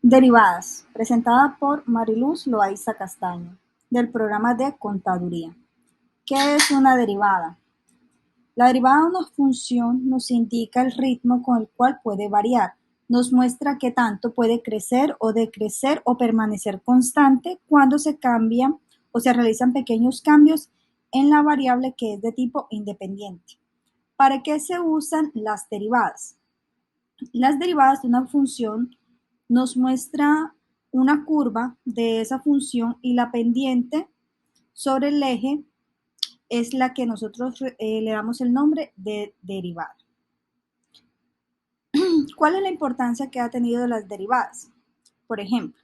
Derivadas, presentada por Mariluz Loaiza Castaño, del programa de Contaduría. ¿Qué es una derivada? La derivada de una función nos indica el ritmo con el cual puede variar. Nos muestra qué tanto puede crecer o decrecer o permanecer constante cuando se cambian o se realizan pequeños cambios en la variable que es de tipo independiente. ¿Para qué se usan las derivadas? Las derivadas de una función nos muestra una curva de esa función y la pendiente sobre el eje es la que nosotros le damos el nombre de derivada. ¿Cuál es la importancia que ha tenido las derivadas? Por ejemplo,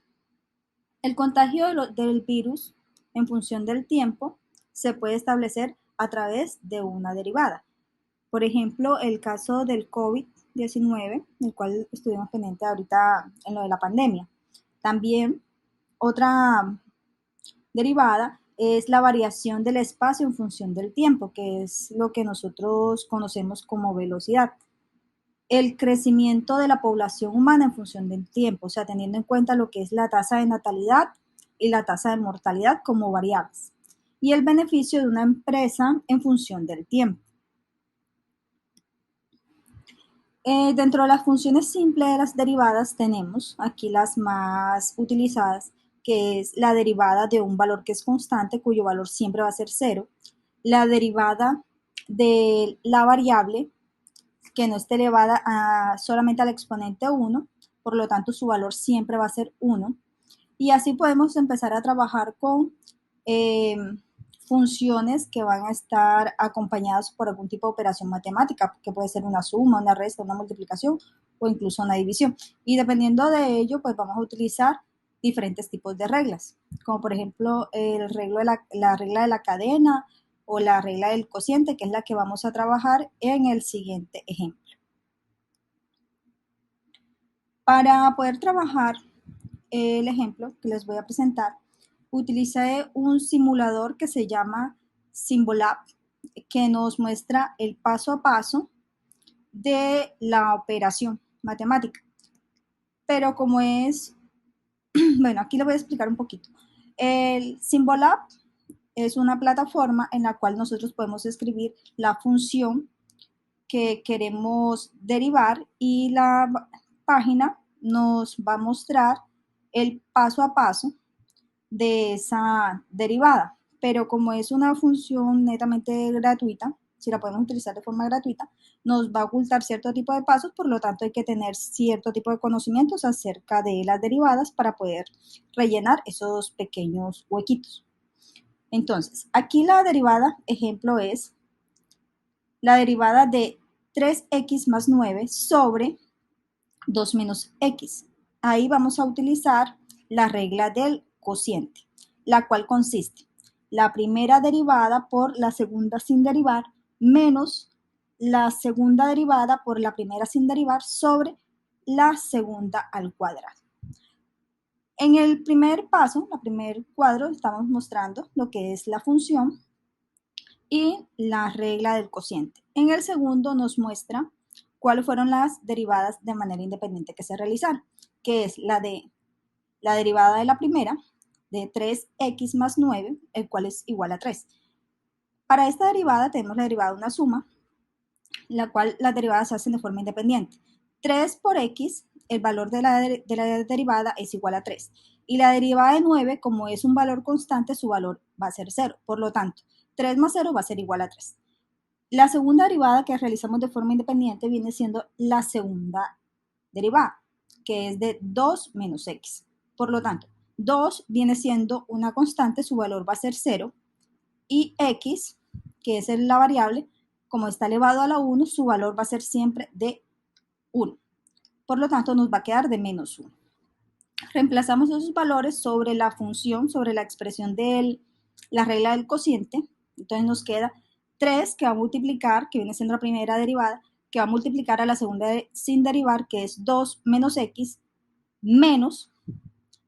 el contagio del virus en función del tiempo se puede establecer a través de una derivada. Por ejemplo, el caso del COVID-19, el cual estuvimos pendientes ahorita en lo de la pandemia. También otra derivada es la variación del espacio en función del tiempo, que es lo que nosotros conocemos como velocidad. El crecimiento de la población humana en función del tiempo, o sea, teniendo en cuenta lo que es la tasa de natalidad y la tasa de mortalidad como variables. Y el beneficio de una empresa en función del tiempo. Dentro de las funciones simples de las derivadas tenemos aquí las más utilizadas, que es la derivada de un valor que es constante, cuyo valor siempre va a ser cero, la derivada de la variable que no esté elevada solamente al exponente 1, por lo tanto su valor siempre va a ser 1, y así podemos empezar a trabajar con eh, funciones que van a estar acompañadas por algún tipo de operación matemática, que puede ser una suma, una resta, una multiplicación o incluso una división. Y dependiendo de ello, pues vamos a utilizar diferentes tipos de reglas, como por ejemplo la regla de la cadena o la regla del cociente, que es la que vamos a trabajar en el siguiente ejemplo. Para poder trabajar el ejemplo que les voy a presentar, utilicé un simulador que se llama Symbolab, que nos muestra el paso a paso de la operación matemática. Pero como es, bueno, aquí le voy a explicar un poquito. El Symbolab es una plataforma en la cual nosotros podemos escribir la función que queremos derivar y la página nos va a mostrar el paso a paso de esa derivada. Pero como es una función netamente gratuita, si la podemos utilizar de forma gratuita, nos va a ocultar cierto tipo de pasos, por lo tanto hay que tener cierto tipo de conocimientos acerca de las derivadas para poder rellenar esos pequeños huequitos. Entonces, aquí la derivada, ejemplo, es la derivada de 3x más 9 sobre 2 menos x. Ahí vamos a utilizar la regla del cociente, la cual consiste la primera derivada por la segunda sin derivar menos la segunda derivada por la primera sin derivar sobre la segunda al cuadrado. En el primer paso, el primer cuadro, estamos mostrando lo que es la función y la regla del cociente. En el segundo nos muestra cuáles fueron las derivadas de manera independiente que se realizaron, que es la derivada de la primera, de 3x más 9, el cual es igual a 3. Para esta derivada tenemos la derivada de una suma, la cual las derivadas se hacen de forma independiente. 3 por x, el valor de la derivada es igual a 3. Y la derivada de 9, como es un valor constante, su valor va a ser 0. Por lo tanto, 3 más 0 va a ser igual a 3. La segunda derivada que realizamos de forma independiente viene siendo la segunda derivada, que es de 2 menos x. Por lo tanto, 2 viene siendo una constante, su valor va a ser 0, y x, que es la variable, como está elevado a la 1, su valor va a ser siempre de 1. Por lo tanto, nos va a quedar de menos 1. Reemplazamos esos valores sobre la función, sobre la expresión de la regla del cociente. Entonces nos queda 3 que va a multiplicar, que viene siendo la primera derivada, que va a multiplicar a la segunda sin derivar, que es 2 menos x, menos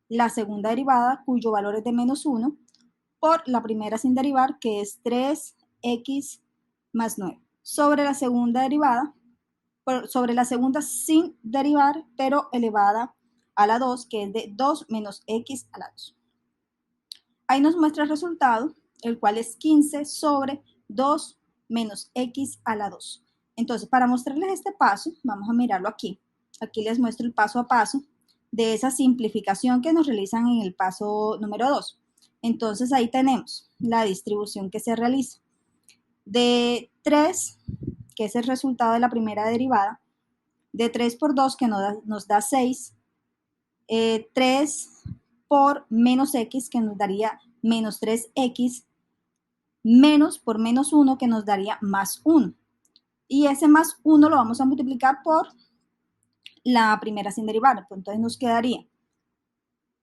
la segunda derivada, cuyo valor es de menos 1, por la primera sin derivar, que es 3x más 9, sobre la segunda derivada, sobre la segunda sin derivar, pero elevada a la 2, que es de 2 menos x a la 2. Ahí nos muestra el resultado, el cual es 15 sobre 2 menos x a la 2. Entonces, para mostrarles este paso, vamos a mirarlo aquí. Aquí les muestro el paso a paso de esa simplificación que nos realizan en el paso número 2. Entonces, ahí tenemos la distribución que se realiza. De 3, que es el resultado de la primera derivada, de 3 por 2, que nos da 6, 3 por menos x, que nos daría menos 3x, menos por menos 1, que nos daría más 1. Y ese más 1 lo vamos a multiplicar por la primera sin derivar. Entonces nos quedaría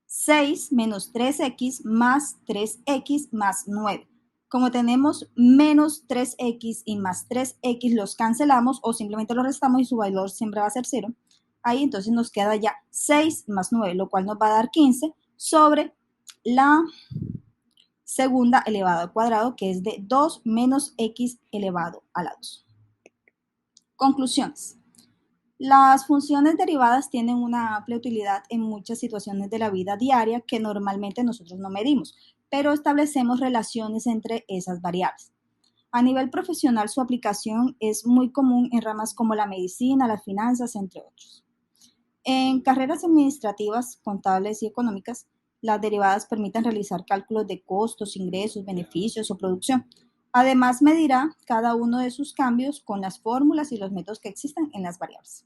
6 menos 3x más 3x más 9. Como tenemos menos 3x y más 3x, los cancelamos o simplemente los restamos y su valor siempre va a ser 0. Ahí entonces nos queda ya 6 más 9, lo cual nos va a dar 15 sobre la segunda elevado al cuadrado, que es de 2 menos x elevado a la 2. Conclusiones. Las funciones derivadas tienen una amplia utilidad en muchas situaciones de la vida diaria que normalmente nosotros no medimos, pero establecemos relaciones entre esas variables. A nivel profesional, su aplicación es muy común en ramas como la medicina, las finanzas, entre otros. En carreras administrativas, contables y económicas, las derivadas permiten realizar cálculos de costos, ingresos, beneficios o producción. Además, medirá cada uno de sus cambios con las fórmulas y los métodos que existen en las variables.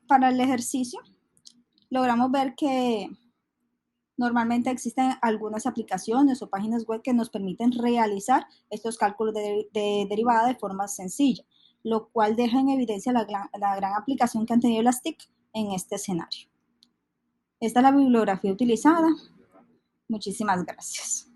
Para el ejercicio, logramos ver que normalmente existen algunas aplicaciones o páginas web que nos permiten realizar estos cálculos de derivada de forma sencilla, lo cual deja en evidencia la gran aplicación que han tenido las TIC en este escenario. Esta es la bibliografía utilizada. Muchísimas gracias.